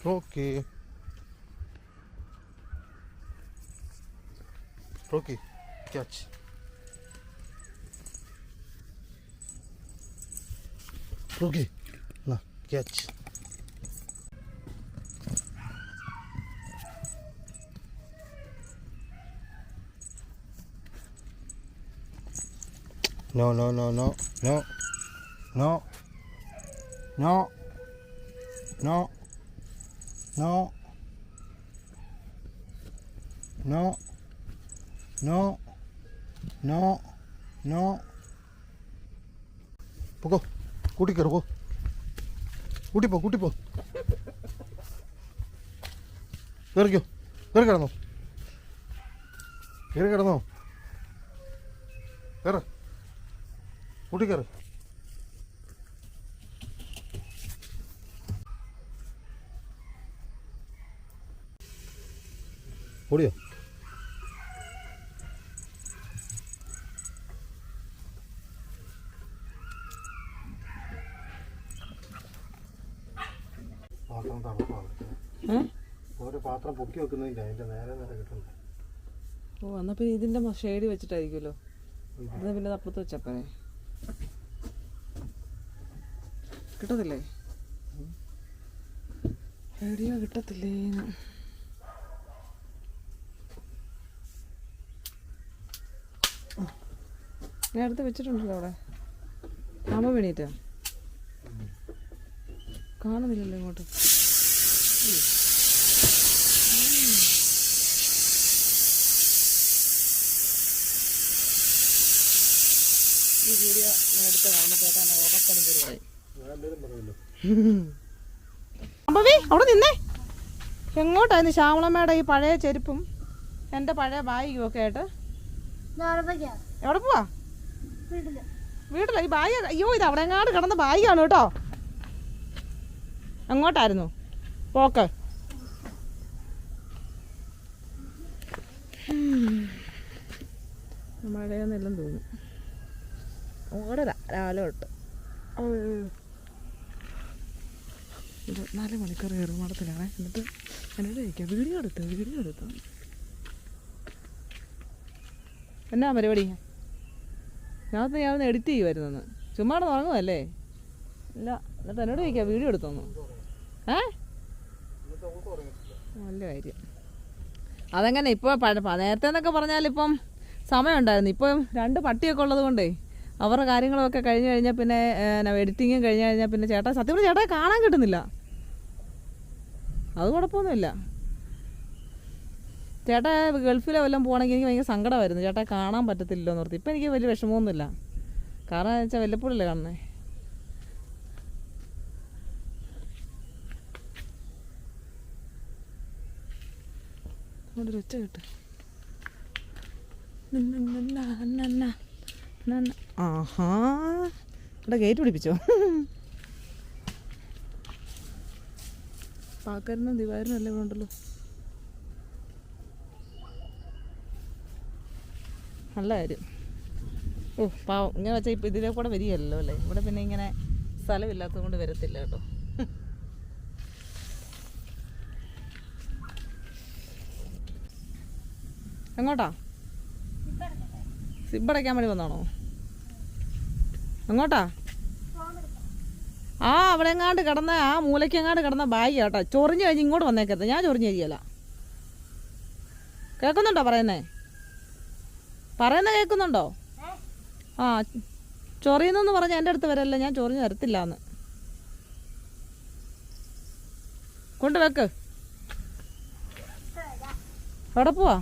Rocky. Rocky, catch. Rocky, na, catch. No, no, no, no, no, no, no, no, no, no, no, no, no. Poco, cuti karo po. Cuti po, cuti po. Kar kyo, kar kar no. Kar no. Kar. Cuti kar. ഓടിയോ? പാത്രം തണുപ്പാണ്. ഒരു പാത്രം പൊക്കി വെക്കുന്നില്ല, അതിന്റെ നേരെ നേരെ കിട്ടണ്ടേ. ഓ എന്നാ പിന്നെ ഇതിന്റെ ഷെയ്ഡ് വെച്ചിട്ടായിരിക്കുമല്ലോ. എന്നാ പിന്നെ അപ്പുറത്ത് വെച്ചപ്പനെ കിട്ടത്തില്ലേ? എവിടെയോ കിട്ടത്തില്ലേ? നേരത്തെ വെച്ചിട്ടുണ്ടല്ലോ അവിടെ. അമ്മ വീണീറ്റാ കാണുന്നില്ലല്ലോ ഇങ്ങോട്ട്. ഈ വീഡിയോ എടുത്ത് കാണുമ്പോഴത്തേക്കാണ് ഉറക്കണിക്കരുതായി. അമ്പവി അവിടെ നിന്നേ. എങ്ങോട്ടായിരുന്നു ശ്യാമളമ്മയുടെ ഈ പഴയ ചെരുപ്പും എൻ്റെ പഴയ ബാഗും ഒക്കെ ആയിട്ട്? എവിടെ പോവാ? വീട്ടില ഈ ബാഗ്. അയ്യോ ഇത് അവിടെ എങ്ങാണ്ട് കിടന്ന ബാഗാണ് കേട്ടോ. എങ്ങോട്ടായിരുന്നു പോക്ക്? മഴയൊന്നെല്ലാം തോന്നും. ഓടരാ രാവിലെ തൊട്ട് 24 മണിക്കൂർ ഏറുമാടത്തിലാണ്. എന്നിട്ട് എന്നോട് ചോദിക്കാം വീഡിയോ എടുത്തോ. എന്നാ പരിപാടി? ഞാനൊന്ന് എഡിറ്റ് ചെയ്യുമായിരുന്നു. ചുമ്മാ തുടങ്ങുമല്ലേ? ഇല്ല. എന്നിട്ട് എന്നോട് ചോദിക്കാം വീഡിയോ എടുത്തോന്നു. നല്ല കാര്യം. അതെങ്ങനെ ഇപ്പോൾ നേരത്തെ എന്നൊക്കെ പറഞ്ഞാൽ ഇപ്പം സമയമുണ്ടായിരുന്നു. ഇപ്പം 2 പട്ടിയൊക്കെ ഉള്ളത് കൊണ്ടേ അവരുടെ കാര്യങ്ങളൊക്കെ കഴിഞ്ഞ് കഴിഞ്ഞാൽ പിന്നെ എഡിറ്റിങ്ങും കഴിഞ്ഞ് കഴിഞ്ഞാൽ പിന്നെ സത്യം പറഞ്ഞാൽ ചേട്ടാ കാണാൻ കിട്ടുന്നില്ല. അത് കുഴപ്പമൊന്നുമില്ല. ചേട്ടാ ഗൾഫിലെ വല്ലതും പോകണമെങ്കിൽ എനിക്ക് ഭയങ്കര സങ്കടമായിരുന്നു. ചേട്ടാ കാണാൻ പറ്റത്തില്ലല്ലോ എന്ന് ഓർത്ത്. ഇപ്പം എനിക്ക് വലിയ വിഷമമൊന്നുമില്ല. കാരണം എന്ന് വെച്ചാൽ വല്ലപ്പോഴല്ലേ കാണുന്നേ. അവിടെ ഒച്ച കിട്ടും. ആഹാ ഇവിടെ ഗേറ്റ് പിടിപ്പിച്ചോ? പാക്കരനും ദിവാരനും അല്ലേ ഇവിടെ ഉണ്ടല്ലോ. നല്ല കാര്യം. ഓ പാവം. ഇങ്ങനെ വെച്ചാൽ ഇപ്പം ഇതിലെ കൂടെ വരികയല്ലോ അല്ലേ. ഇവിടെ പിന്നെ ഇങ്ങനെ സ്ഥലമില്ലാത്തത് കൊണ്ട് വരത്തില്ല കേട്ടോ. എങ്ങോട്ടാ? സിബടയ്ക്കാൻ വേണ്ടി വന്നാണോ? എങ്ങോട്ടാ? അവിടെ എങ്ങാണ്ട് കിടന്ന ആ മൂലയ്ക്കെങ്ങാണ്ട് കിടന്ന ബാഗ് കേട്ടോ. ചൊറിഞ്ഞ് കഴിഞ്ഞ് ഇങ്ങോട്ട് വന്നേക്കരുത്. ഞാൻ ചൊറിഞ്ഞ് കഴിയല്ല. കേൾക്കുന്നുണ്ടോ പറയുന്നേ കേൾക്കുന്നുണ്ടോ? ചൊറിയുന്നെന്ന് പറഞ്ഞാൽ എൻ്റെ അടുത്ത് വരല്ല. ഞാൻ ചൊറിഞ്ഞ് തരത്തില്ല എന്ന്. കൊണ്ട് വെക്ക്. എവിടെ പോവാ?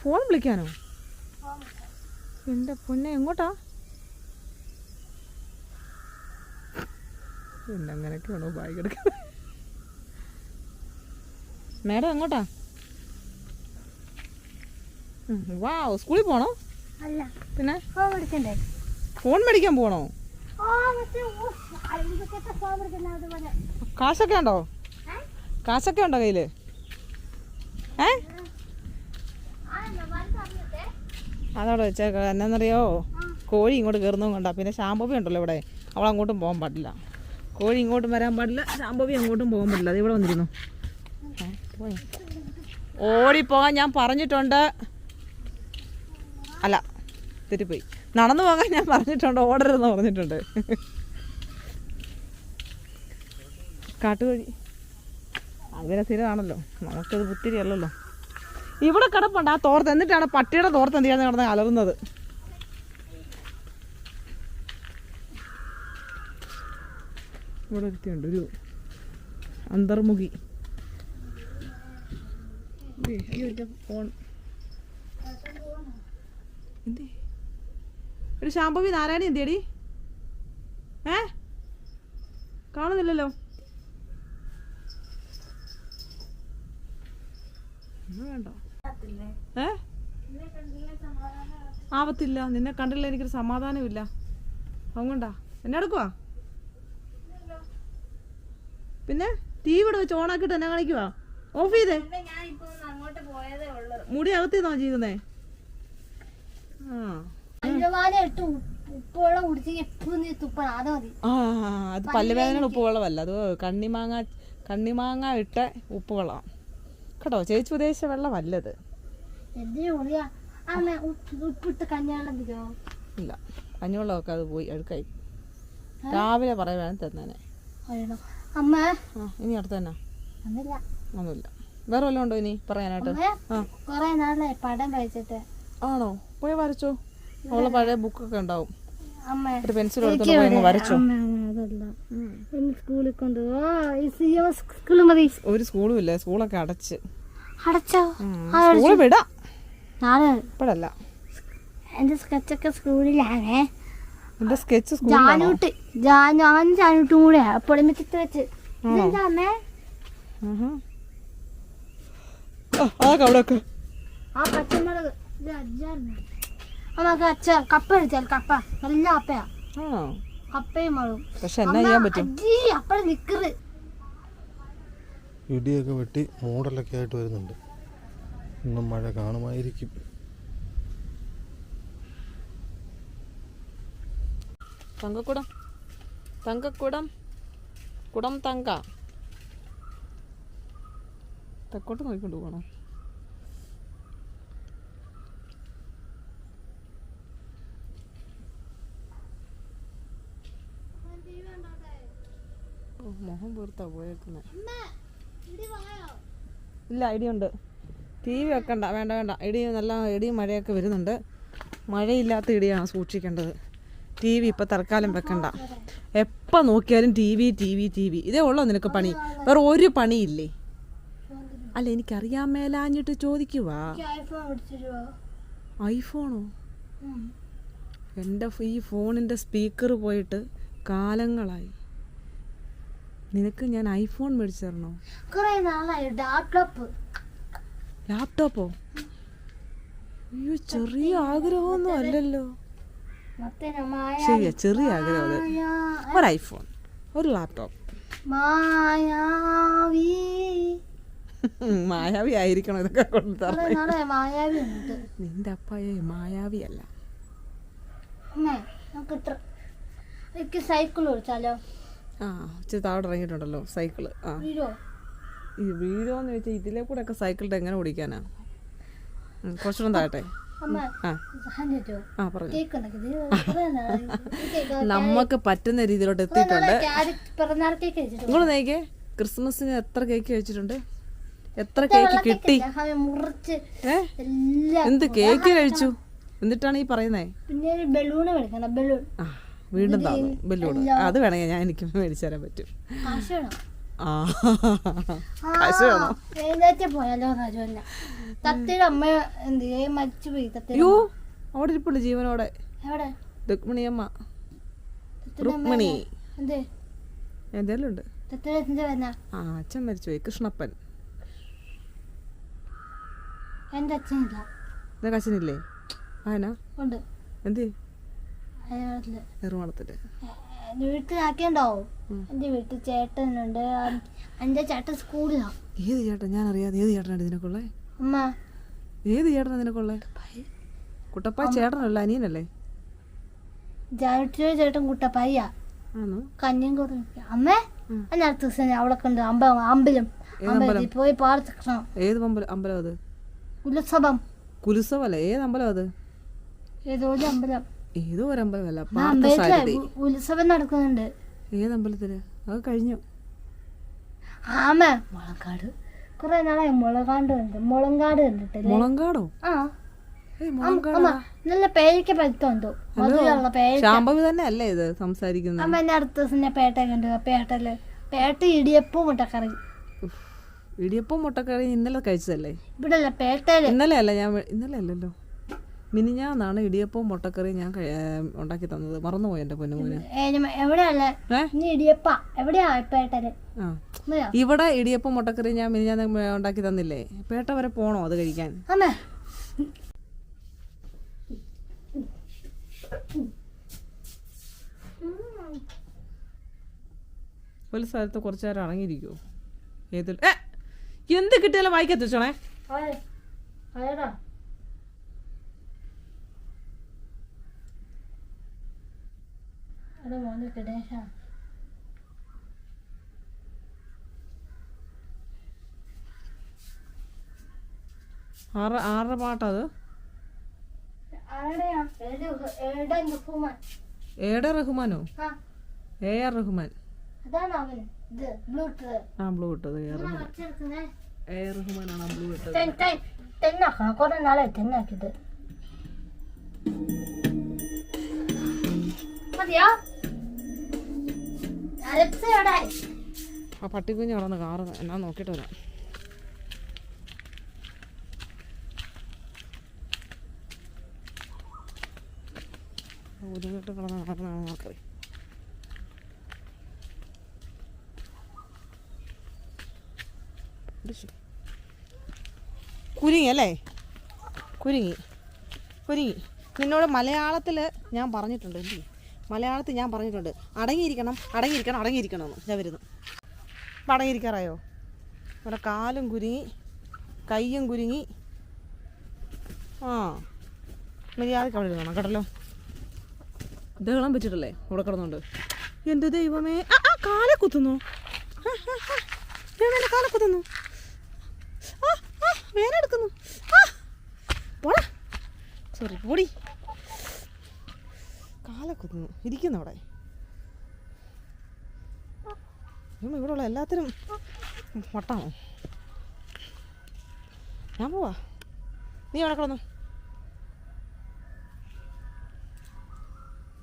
ഫോൺ വിളിക്കാനോ? എൻ്റെ പൊന്നെ എങ്ങോട്ടാ? പിന്നെ അങ്ങനെയൊക്കെയാണോ ബാഗ് എടുക്കുന്നത്? മേഡം എങ്ങോട്ടാ? വാവ് സ്കൂളിൽ പോണോ? പിന്നെ ഫോൺ മേടിക്കാൻ പോണോ? കാശൊക്കെ ഉണ്ടോ? കയ്യില്? അതവിടെ വെച്ചേക്ക. എന്നാന്നറിയോ, കോഴി ഇങ്ങോട്ട് കയറുന്നതും കണ്ടാ പിന്നെ ശാമ്പവി ഉണ്ടല്ലോ ഇവിടെ, അവളങ്ങോട്ടും പോകാൻ പാടില്ല. കോഴി ഇങ്ങോട്ടും വരാൻ പാടില്ല, ശാംഭവി അങ്ങോട്ടും പോകാൻ പാടില്ല. അത് ഇവിടെ വന്നിരുന്നു. ഓടിപ്പോകാൻ ഞാൻ പറഞ്ഞിട്ടുണ്ട്. അല്ല, തെറ്റിപ്പോയി. നടന്നു പോകാൻ ഞാൻ പറഞ്ഞിട്ടുണ്ട്, ഓടരുതെന്ന് പറഞ്ഞിട്ടുണ്ട്. കാട്ടുകോഴി അങ്ങനെ സ്ഥിരമാണല്ലോ, നമുക്കത് പുത്തിരി അല്ലല്ലോ. ഇവിടെ കിടപ്പുണ്ട് ആ തോർത്ത്. എന്നിട്ടാണ് പട്ടിയുടെ തോർത്ത് എന്ത് ചെയ്യാൻ കിടന്ന് അലറുന്നത്. ഇവിടെ ഒരുത്തിയുണ്ട്, ഒരു അന്തർമുഖി. ഫോൺ എന്തേ? ഒരു ശാംഭവി നാരായണി എന്തിയടി? കാണുന്നില്ലല്ലോ. വേണ്ട, ആവത്തില്ല. നിന്നെ കണ്ടില്ല എനിക്കൊരു സമാധാനമില്ല. അതുകൊണ്ടാ എന്നെ എടുക്കുവാ. പിന്നെ ടി വി ഇവിടെ വെച്ച് ഓണാക്കിട്ട് എന്നെ കാണിക്കുവാ. ഓഫ് ചെയ്തേ. മുടി അകത്തിന്നോ ചെയ്യുന്നേ? അത് പല്ലുവേദന ഉപ്പുവെള്ളമല്ല, അത് കണ്ണിമാങ്ങ ഇട്ട ഉപ്പുവെള്ളം കേട്ടോ. ചേച്ചി ഉദ്ദേശിച്ച വെള്ളമല്ലത്. ഇല്ല, കഞ്ഞിവെള്ളമൊക്കെ അത് പോയി അഴുക്കായി. രാവിലെ പറയുവാൻ തന്നെ. ഇനി അടുത്ത് തന്നെ ഒന്നുമില്ല. വേറെ വല്ലതും ഉണ്ടോ ഇനി പറയാനായിട്ട്? ആണോ? പോയി വരച്ചോ. അവളെ പഴയ ബുക്കൊക്കെ ഉണ്ടാവും. ഒരു പെൻസിൽ എടുത്തോണ്ട് പോയി വരച്ചോ. ഒരു സ്കൂളും ഇല്ല, സ്കൂളൊക്കെ അടച്ച്. സ്കൂള് വിടാം ഇപ്പഴല്ല. എന്റെ സ്കെച്ചൊക്കെ സ്കൂളിലാണേ. എന്റെ സ്കെച്ച് ജാനൂട്ടും കൂടെ പൊളിമിച്ചിട്ട് വെച്ച് ആ പച്ചമുളക് നമുക്ക് അച്ഛ കപ്പ എടുത്താൽ കപ്പ നല്ല കപ്പയാ. കപ്പയും മുളകും. പക്ഷെ എന്നാ ചെയ്യാൻ പറ്റും? അപ്പഴ നിക്കറ് ഇടിയൊക്കെ വെട്ടി മൂടലൊക്കെ ആയിട്ട് വരുന്നുണ്ട്. ഇന്നും മഴ കാണുമായിരിക്കും. തങ്കക്കുടം, തങ്കക്കുടം, കുടം തങ്ക. തെക്കോട്ട് നോക്കിക്കൊണ്ട് പോകണം. മുഖം പൂർത്താ പോയേക്കുന്നത്. ഇല്ല, ഇടിയുണ്ട്. ടി വി വെക്കണ്ട, വേണ്ട വേണ്ട. നല്ല ഇടിയും മഴയൊക്കെ വരുന്നുണ്ട്. മഴയില്ലാത്ത ഇടിയാണ് സൂക്ഷിക്കേണ്ടത്. ടി വി ഇപ്പം തൽക്കാലം വെക്കണ്ട. എപ്പോൾ നോക്കിയാലും T V T V T V. ഇതേ ഉള്ളോ നിനക്ക് പണി? വേറെ ഒരു പണിയില്ലേ? അല്ല, എനിക്കറിയാൻ മേലാഞ്ഞിട്ട് ചോദിക്കുവാ. ഐഫോണോ? എൻ്റെ ഈ ഫോണിൻ്റെ സ്പീക്കർ പോയിട്ട് കാലങ്ങളായി. നിനക്ക് ഞാൻ ഐഫോൺ മേടിച്ചു തരണോ? ലാപ്ടോപ്പോ? അയ്യോ, ചെറിയ ആഗ്രഹമൊന്നും അല്ലല്ലോ. ശരിയാ, ചെറിയ ആഗ്രഹം അത്. ഒരു ഐഫോൺ, ഒരു ലാപ്ടോപ്പ്. മായാവി ആയിരിക്കണം ഇതൊക്കെ കൊണ്ടുതരണം. നിന്റെ അപ്പായെ മായാവി അല്ല. സൈക്കിൾ ഓടിച്ചാലോ? ഇച്ചിരി താഴെ ഇറങ്ങിയിട്ടുണ്ടല്ലോ സൈക്കിള്. ഈ വീഴോന്ന് വെച്ചാൽ ഇതിലെ കൂടെ ഒക്കെ സൈക്കിളിട്ട് എങ്ങനെ ഓടിക്കാനാ? കുറച്ചുകൂടെ താഴട്ടെ. നമുക്ക് പറ്റുന്ന രീതിയിലോട്ട് എത്തിയിട്ടുണ്ട്. നിങ്ങൾ നോക്കിയേ, ക്രിസ്മസിന് എത്ര കേക്ക് കഴിച്ചിട്ടുണ്ട്? എത്ര കേക്ക് കിട്ടി? എന്ത് കേക്ക് കഴിച്ചു? എന്നിട്ടാണ് ഈ പറയുന്നേ? വീണ്ടും താന്നു ബലൂൺ. അത് വേണമെങ്കിൽ ഞാൻ എനിക്ക് മേടിച്ചു തരാൻ പറ്റും. അയ്യോ, അവിടെ ഇരിപ്പുണ്ട് ജീവനോടെ. രുക്മിണിയമ്മ, രുക്മിണി എന്തേലും ഉണ്ട്. അച്ഛൻ മരിച്ചുപോയി, കൃഷ്ണപ്പൻ. അച്ഛനില്ലേ? ആനാ എന്ത് എറുമാളത്തില് വീട്ടിലാക്കിയുണ്ടാവും. എന്റെ വീട്ടിൽ ചേട്ടനുണ്ട്. എന്റെ ചേട്ടൻ സ്കൂളിലാണ്. ഏത് ചേട്ടൻ? ഞാൻ അറിയാതെ ഏത് ചേട്ടനാണ് ഇതിനൊക്കെ? അമ്മ, ഏത് ചേട്ടനാ ഇതിനൊക്കെ? കുട്ടപ്പായ ചേട്ടനല്ല, അനിയനല്ലേ? ചേട്ടൻ കുട്ടപ്പായ. ആണോ? കഞ്ഞിയും കൂടെ അമ്മേ ഞാൻ അടുത്ത ദിവസം അവിടെ കണ്ട് അമ്പലം പോയി പ്രാർത്ഥിക്കണം. ഏത് അമ്പലം അത്? ഉത്സവം. കുലുസവല്ല, ഏത് അമ്പലം അത്? ഏതോ ഒരു അമ്പലം. ഏതോ ഒരു അമ്പലമല്ല, ഉത്സവം നടക്കുന്നുണ്ട്. ഏത് അമ്പലത്തില്? അത് കഴിഞ്ഞു. ആമേ മുളങ്കാട് കുറെ നാളായി മുളങ്കാട് കണ്ടിട്ടില്ല. മുളങ്കാടോ? ആ നല്ല പേരയ്ക്ക പഴുത്തോ മധുരമുള്ള പേരയ്ക്ക. ശാംഭവി തന്നെ അല്ലേ ഇത് സംസാരിക്കുന്നത്? അമ്മ എന്നെ അടുത്ത ദിവസം ഞാൻ പേട്ട കണ്ടു. പേട്ട ഇടിയപ്പവും മുട്ടക്കറി. ഇടിയപ്പവും മുട്ടക്കറി ഇന്നലെ കഴിച്ചതല്ലേ? ഇവിടെ അല്ല പേട്ടയില്. ഇന്നലെ അല്ലല്ലോ, മിനിഞ്ഞാന്നാണ് ഇടിയപ്പവും മുട്ടക്കറി ഞാൻ ഉണ്ടാക്കി തന്നത്. മറന്നുപോയി എന്റെ പൊന്നുമോനെ. എവിടെയല്ല ഇടിയപ്പ എവിടെയാ പേട്ടല്? ഇവിടെ ഇടിയപ്പം മുട്ടക്കറി ഞാൻ മിനിഞ്ഞാന്ന് ഉണ്ടാക്കി തന്നില്ലേ? പേട്ട വരെ പോണോ അത് കഴിക്കാൻ? അമ്മേ ഒരു സ്ഥലത്ത് കുറച്ചു നേരം അടങ്ങിയിരിക്കുവോ? എന്ത് കിട്ടിയാലും വായിക്കത്തിച്ചോണേ. ആരുടെ പാട്ടത്? ഏടെ റഹ്മാനോ? AR റഹ്മാൻ. ആ ബ്ലൂ ഇട്ടത് AR റഹ്മാനാണ് ബ്ലൂ ഇട്ടത്. കുറെ നാളെ തെന്നാക്കിട്ട് ആ പട്ടിക്കുഞ്ഞ് കടന്ന് കാറ് എന്നാ നോക്കിട്ട് വരാം. ഒതുങ്ങിട്ട് കിടന്ന് നടക്കുന്നതാണ് നോക്കറി. കുരുങ്ങി അല്ലേ? കുരുങ്ങി. നിന്നോട് മലയാളത്തിൽ ഞാൻ പറഞ്ഞിട്ടുണ്ട് അല്ലേ? മലയാളത്തിൽ ഞാൻ പറഞ്ഞിട്ടുണ്ട് അടങ്ങിയിരിക്കണം എന്ന്. ഞാൻ വരുന്നു. അപ്പം അടങ്ങിയിരിക്കാറായോ? അവിടെ കാലും കുരുങ്ങി, കയ്യും കുരുങ്ങി. മര്യാദയ്ക്ക് അവിടെ ഇരുന്നോ കേട്ടല്ലോ. ദഹളം വെച്ചിട്ടല്ലേ ഇവിടെ കിടന്നുണ്ട്. എൻ്റെ ദൈവമേ, കാലെ കുത്തുന്നു. കാലെ കുത്തുന്നു. വേറെ എടുക്കുന്നു. പോടാ, സോറി പൊടി. കാലെ കുത്തുന്നു. ഇരിക്കുന്നു അവിടെ. ഇവിടെ ഉള്ള എല്ലാത്തിനും വട്ടാണോ? ഞാൻ പോവാ, നീ അവിടെ കിടന്നു.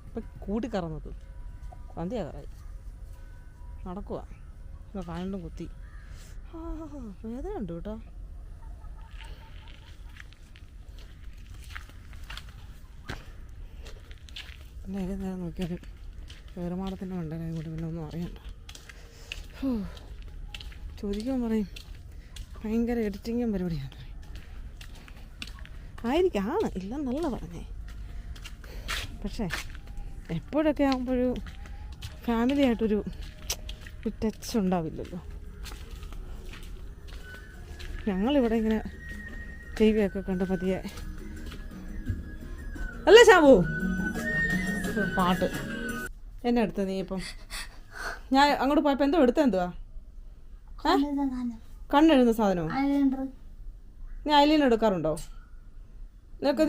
ഇപ്പം കൂട്ടിക്കറന്നത് സന്ധ്യാകറായി നടക്കുക. കാലിലും കുത്തി. വേദന ഉണ്ട് കേട്ടോ. പിന്നെ ഏത് നേരം നോക്കിയാലും വേറുമാടത്തിൻ്റെ മണ്ടനായി കൂടി പിന്നെ ഒന്നും അറിയണ്ട. ചോദിക്കാൻ പറയും ഭയങ്കര എഡിറ്റിങ്ങും പരിപാടിയാണ്. ആണ് ഇല്ലെന്നല്ല പറഞ്ഞേ. പക്ഷേ എപ്പോഴൊക്കെ ആകുമ്പോഴൊരു ഫാമിലി ആയിട്ടൊരു ടച്ച് ഉണ്ടാവില്ലല്ലോ. ഞങ്ങളിവിടെ ഇങ്ങനെ TV ഒക്കെ കണ്ട് പതിയെ അല്ലേ ശാബു? പാട്ട് എന്നെ എടുത്ത നീ ഇപ്പം ഞാൻ അങ്ങോട്ട് പോയപ്പോൾ എന്തോ എന്തുവാ? കണ്ണെഴുതുന്ന സാധനമോ? നീ ഐലൈനർ എടുക്കാറുണ്ടോ?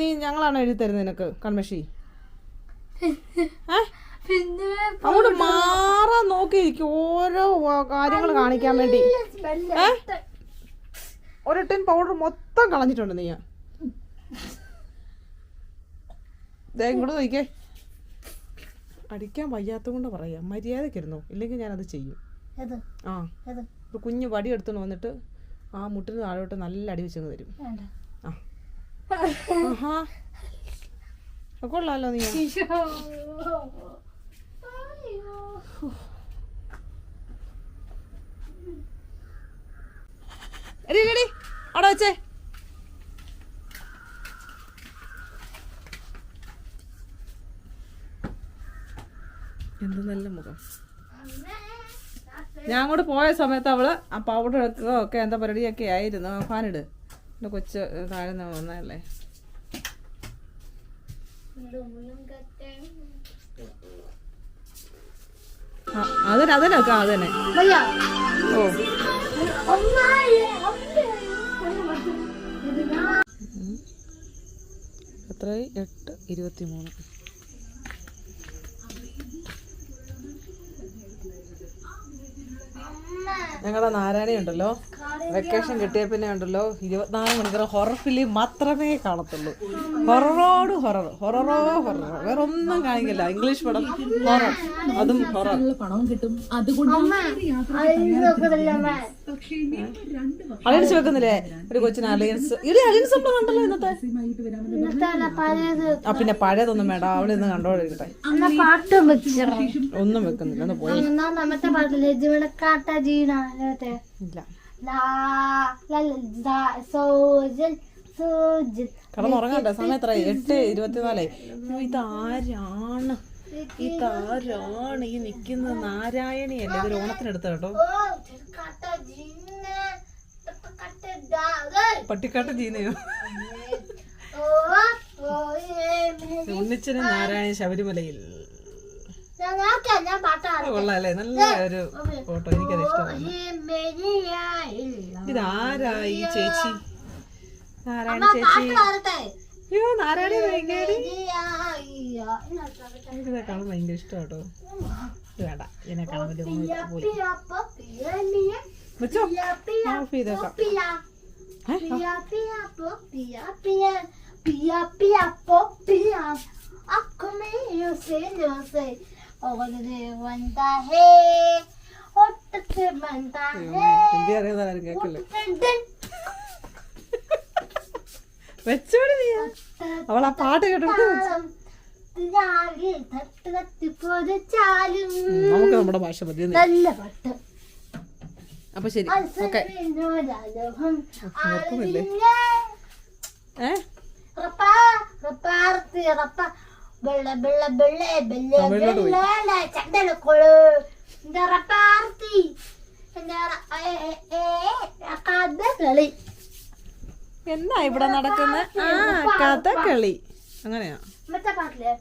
നീ ഞങ്ങളാണോ എഴുതി തരുന്നത് നിനക്ക് കൺമഷി? അങ്ങോട്ട് മാറാൻ നോക്കിയിരിക്കും ഓരോ കാര്യങ്ങൾ കാണിക്കാൻ വേണ്ടി. ഒരു ടിൻ പൗഡർ മൊത്തം കളഞ്ഞിട്ടുണ്ട് നീ. ഇങ്ങോട്ട് നോക്കിക്കേ. അടിക്കാൻ വയ്യാത്ത കൊണ്ട് പറയാം, മര്യാദക്കിരുന്നോ, ഇല്ലെങ്കിൽ ഞാനത് ചെയ്യും. ഇപ്പൊ കുഞ്ഞ് വടി എടുത്തോണ്ട് വന്നിട്ട് ആ മുട്ടിന് താഴോട്ട് നല്ല അടി വെച്ചങ്ങ് തരും. കൊള്ളാലോ നീ. അവിടെ വെച്ചേ. എന്ത് നല്ല മുഖം. ഞാൻ അങ്ങോട്ട് പോയ സമയത്ത് അവള് ആ പൗഡർ എടുക്കുക ഒക്കെ എന്താ പരിപാടിയൊക്കെ ആയിരുന്നു. ഫാനിട്, എൻ്റെ കൊച്ച് താഴ്ന്ന വന്നതല്ലേ. അതന്നെ അതന്നെ വെക്കാം അതന്നെ. भैया ഓ अम्मा ये എത്രയായി? 8:23. ഞങ്ങളുടെ നാരായണി ഉണ്ടല്ലോ, വെക്കേഷൻ കിട്ടിയ പിന്നെ ഉണ്ടല്ലോ 24 മണിക്കൂർ ഹൊറർ ഫിലിം മാത്രമേ കാണത്തുള്ളൂ. ഹൊററോട് ഹൊറർ, ഹൊററോ ഹൊറർ, വേറെ ഒന്നും കാണിക്കില്ല. ഇംഗ്ലീഷ് പടം ഹൊറർ, അതും ഹൊറർ. അലയൻസ് വെക്കുന്നില്ലേ ഒരു കൊച്ചിന്? അലയൻസ് അലയൻസ് ഉണ്ടോ കണ്ടല്ലോ ഇന്നത്തെ. ആ പിന്നെ പഴയതൊന്നും വേണ്ട, അവിടെ നിന്ന് കണ്ടോണ്ടിരിക്കട്ടെ. പാട്ടും വെച്ചോ ഒന്നും വെക്കുന്നില്ല, ഒന്ന് പോയി. നമ്മത്തെ പാട്ടില്ലേ ജീവനക്കാട്ട ജീവന ഇല്ല കടന്നുറങ്ങണ്ട സമയം എത്രയായി? 8:24. ഇതാരാണ് ഈ നിക്കുന്നത്? നാരായണിയല്ലേ? ഇതൊരു ഓണത്തിനെടുത്ത കേട്ടോ. പട്ടിക്കാട്ട് ജീനയോ? ഉണ്ണിച്ചനും നാരായണി ശബരിമലയിൽ. കൊള്ളാല്ലേ, നല്ല ഒരു ഫോട്ടോ, എനിക്കത് ഇഷ്ടമാണ്. ഇതാരായി ചേച്ചി? നാരായണ ചേച്ചി. അയ്യോ നാരായണി എനിക്കിത് കാണാൻ ഭയങ്കര ഇഷ്ടം കേട്ടോ. വേണ്ട, ഇതിനെ കാണാൻ വലിയ പോയി വെച്ചോ, ഓഫ് ചെയ്തേക്കാം. ഹിന്ദി അറിയാതാരും കേക്കല്ലേ? വെച്ചോടി നീ. അവൾ ആ പാട്ട് കേട്ടിട്ട് നമുക്ക് നമ്മുടെ ഭാഷ മതി. നല്ല പാട്ട്. അപ്പൊ ശരി, ഓക്കെ. നോക്കുന്നില്ലേ? എന്നാ ഇവിടെ നടക്കുന്ന കഥകളി അങ്ങനെയാ. മറ്റേ പാട്ടില്ലേ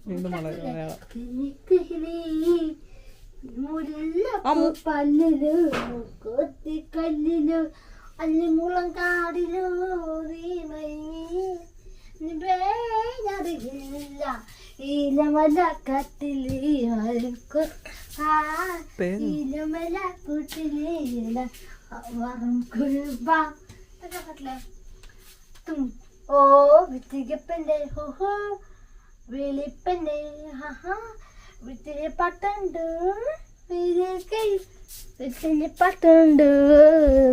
വീണ്ടും കല്ലിലു അല്ലിമുളം കാടിലോ അറിയില്ല ഈലമല കത്തിലേ ഈലമല കൂട്ടിലേല വറും കുഴുബ ഓ വിത്തികപ്പന്റെ ഹോഹോ വെളിപ്പന്റെ വിത്തിരി പട്ടുണ്ട് വെയിൽ കൈ വിത്തിരി പട്ടുണ്ട്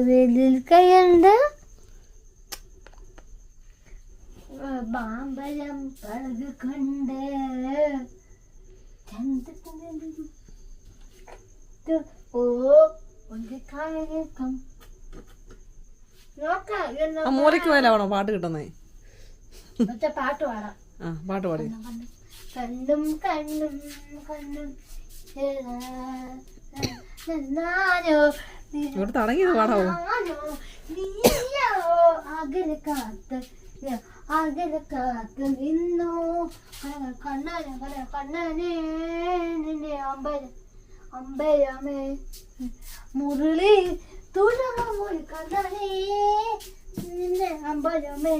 വെളിയിൽ കൈയുണ്ട് ബാമ്പലം പഴക് കൊണ്ട് ഓ ഒരു കാര്യം ആ മൂലയ്ക്ക് പോയാലാണോ പാട്ട് കിട്ടുന്നേ? മറ്റേ പാട്ട് പാടാം. ആ പാട്ട് പാടി. കണ്ണും കണ്ണും കണ്ണും ഇവിടെ തുടങ്ങിയത് പാടാവോ? നീയോ അകലെ കാത്ത് നിന്നോ കണ്ണനെ കണ്ണനെ നിന്നെ അമ്പരമേ മുരളി തുഴമൊരു കണ്ണനെ നിന്നെ അമ്പരമേ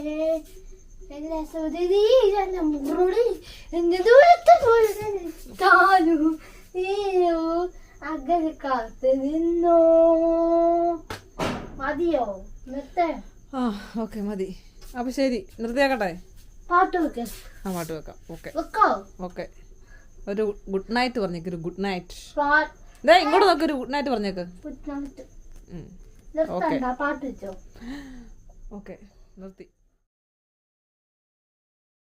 എന്നെ സുതിരീരല്ല മുരളി എന്റെ ദൂരത്ത് താനു നീയോ അകലെ കാത്ത് നിന്നോ. മതിയോ? നിർത്തേ? ആ ഓക്കെ മതി. അപ്പൊ ശരി, നിർത്തിയാക്കട്ടെ? പാട്ട് വെക്കാം. ആ പാട്ട് വെക്കാം. ഓക്കെ വെക്കോ? ഓക്കെ. ഒരു ഗുഡ് നൈറ്റ് പറഞ്ഞേക്ക്. ഒരു ഗുഡ് നൈറ്റ്. പാട്ട് ഇങ്ങോട്ട് നോക്ക്. ഒരു ഗുഡ് നൈറ്റ് പറഞ്ഞേക്ക്. നിർത്തണ്ട, പാട്ട് വെച്ചോ. ഓക്കെ നിർത്തി.